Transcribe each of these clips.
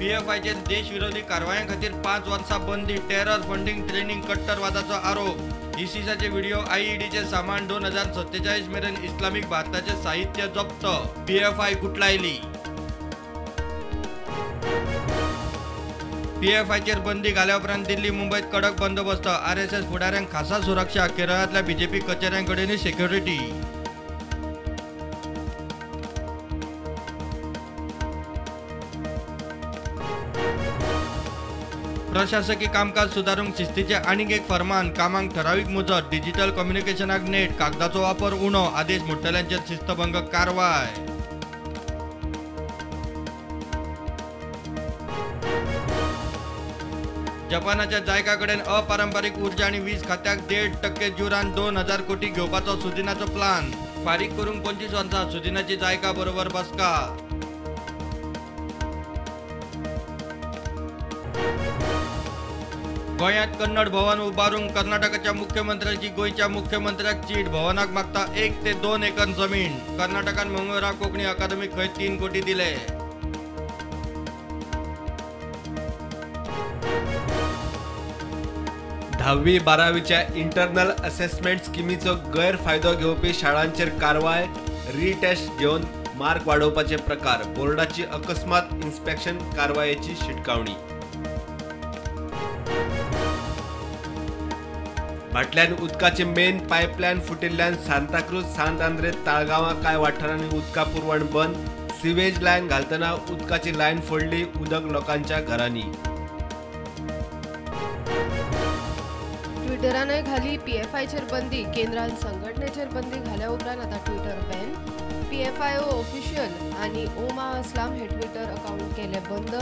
पीएफआयचे देशविरोधी कारवायां खातीर 5 वर्सां बंदी, टेरर फंडिंग ट्रेनिंग कट्टरवादाचो आरोप, इसिसाचे व्हिडिओ आयईडीचे सामान 2047 मेरेन इस्लामिक भारताचे साहित्य जप्त, पीएफआय कुटलायली. पीएफआयचेर बंदी घाल्या उपरांत दिल्ली मुंबईत कडक बंदोबस्त, आरएसएस फुडाऱ्यांक खासा सुरक्षा, केरळातल्या बीजेपी कचेऱ्यांकडेनूय सिक्युरिटी. प्रशासकीय कामकाज सुदारूंक शिस्तीचे आनीक एक फर्मान, कामांक ठरावीक मुजत, डिजिटल कम्युनिकेशनाक नेट, कागदाचो वापर उणो, आदेश मोडटल्यांचेर शिस्तभंग कारवाय. जपानाच्या जायका कडेन अपारंपारीक उर्जा आनी वीज खात्याक 1.5% जुरान 2000 कोटी घेवपाचो सुदिनाचो प्लान, फारीक करूंक 25 वर्सां सुदिनाची जायका बरोबर बसका. गोंयांत कन्नड भवन उबारूंक कर्नाटकाच्या मुख्यमंत्र्याची गोंयच्या मुख्यमंत्र्याक चीट, भवनाक मागता 1 ते 2 एकर जमीन, कर्नाटकान मंगळुरा कोंकणी अकादमीक खंय 3 कोटी दिले. 10वी-12वीच्या इंटरनल असेसमेंट स्किमीचो गैरफायदो घेवपी शाळांचेर कारवाय, रिटेस्ट घेवन मार्क वाडोवपाचे प्रकार, बोर्डाची अकस्मात इन्स्पेक्शन कारवायेची शिटकावणी. भाटल्यान उदकाचे मेन पायपलायन फुटिल्ल्यान सांताक्रूज सांत आंद्रे ताळगांवां कांय वाठारांनी उदका पुरवण बंद, सिवेज लायन घालतना उदकाची लायन फोडली, उदक लोकांच्या घरांनी. ट्विटरानय घाली पीएफआयचेर बंदी, केंद्रान संघटनेचेर बंदी घाल्या उपरांत आता ट्विटर बॅन, पीएफआयओ ऑफिशियल आणि ओमा अस्लाम हे ट्विटर अकाउंट केले बंद.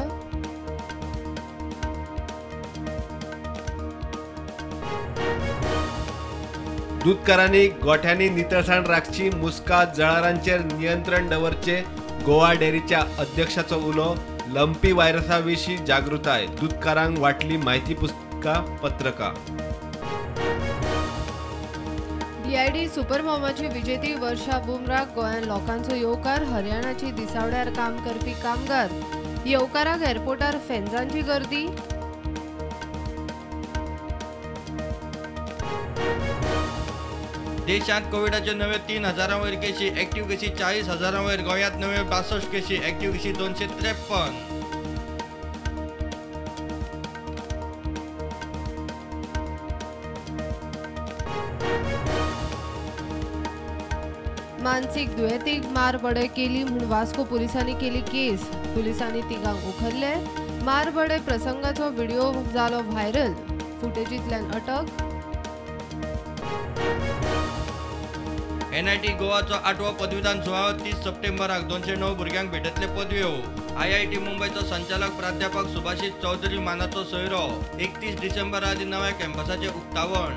दूधकारांनी गोठ्यांनी नितळसाण राखची, मुस्का जळारांचेर नियंत्रण दवरचे, गोवा डेअरीच्या अध्यक्षाचो उलो, लंपी व्हायरसा विशीं जागृताय, दूधकारांक वाटली माहिती पत्रका. डीआयडी सुपर मॉमाची विजेती वर्षा बुमराह गोंयांत लोकांचो येवकार, हरियाणाची दिसावड्यार काम करपी कामगार, येवकाराक एअरपोर्टार फॅन्सांची गर्दी. देशांत कोविडाचे नवे 3000 वयर केशी, एक्टिव्ह केशी 40,000 वयर, गोंयांत नवे 62 केशी, एक्टिव्ह केशी 253. मानसीक दुयेंतीक मारबडय केली म्हूण वास्को पुलिसांनी केली केस, पुलिसांनी तिगांक उखल्ले, मारबडय प्रसंगाचो व्हिडिओ जालो व्हायरल, फुटेजींतल्यान अटक. एनआयटी गोवाचो 8वो पदवीदान सुवाळो 30 सप्टेंबराक 209 भुरग्यांक भेटतले पदव्यो. आयआयटी मुंबयचो संचालक प्राध्यापक सुभाषिश चौधरी मानाचो सोयरो. 31 डिसेंबर आदी नव्या कॅम्पसाचे उक्तावण.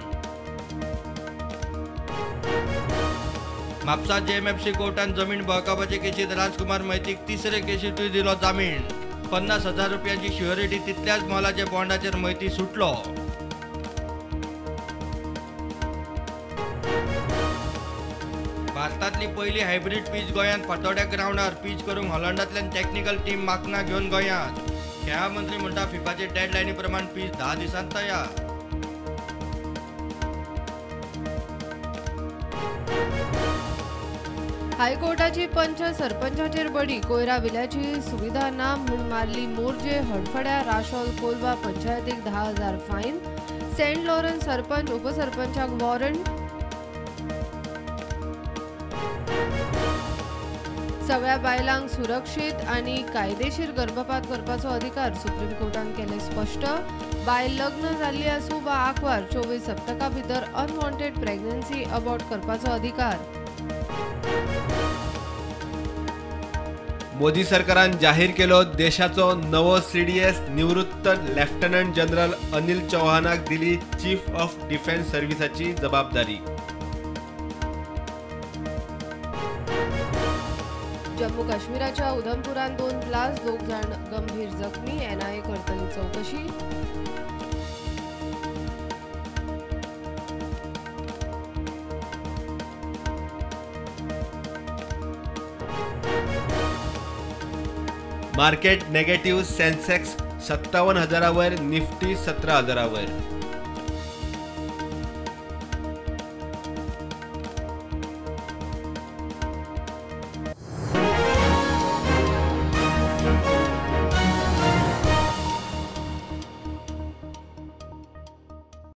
म्हापसा जेएमएफसी कोर्टान जमीन बळकावपाचे केशीत राजकुमार मैतीक तिसरे केशीतूय दिलो जामीन. 50,000 रुपयांची श्युरिटी तितल्याच मोलाचे बॉन्डाचेर मैती सुटलो. भारतातली पहिली हायब्रीड पीच गोंयांत फातोड्या ग्राउंडार पीच करूंक हॉलंडांतल्यान टॅक्निकल टीम माकना घेवन गोंयांत. खेळा मंत्री म्हणटा फिफाचे डेडलायनी प्रमाण पीच 10 दिसांत तयार. हायकोर्टाची पंच सरपंचाचेर बडी, कोयरा विल्याची सुविधा ना म्हूण मारली मोर्जे, हडफड्या, राशोल, कोलवा पंचायतीक 10,000 फायन, सेंट लॉरन्स सरपंच उपसरपंचाक वॉरंट. सगळ्या बायलांक सुरक्षीत आणि कायदेशीर गर्भपात करपाचो अधिकार सुप्रीम कोर्टान केले स्पष्ट. बायल लग्न जाल्ली आसूं वा आंकवार 24 सप्तका भितर अनवॉन्टेड प्रेग्नन्सी अबॉर्ट करपाचो अधिकार. मोदी सरकारान जाहीर केलो देशाचो नवो सीडीएस, निवृत्त लेफ्टनंट जनरल अनिल चौहानाक दिली चीफ ऑफ डिफेन्स सर्व्हिसाची जबाबदारी. जम्मू काश्मीराच्या उधमपुरात 2 ब्लास्ट, 2 जण गंभीर जखमी, एनआयए करतली चौकशी. मार्केट नेगेटिव्ह, सेन्सेक्स 57,000 वयर, निफ्टी 17,000 वयर.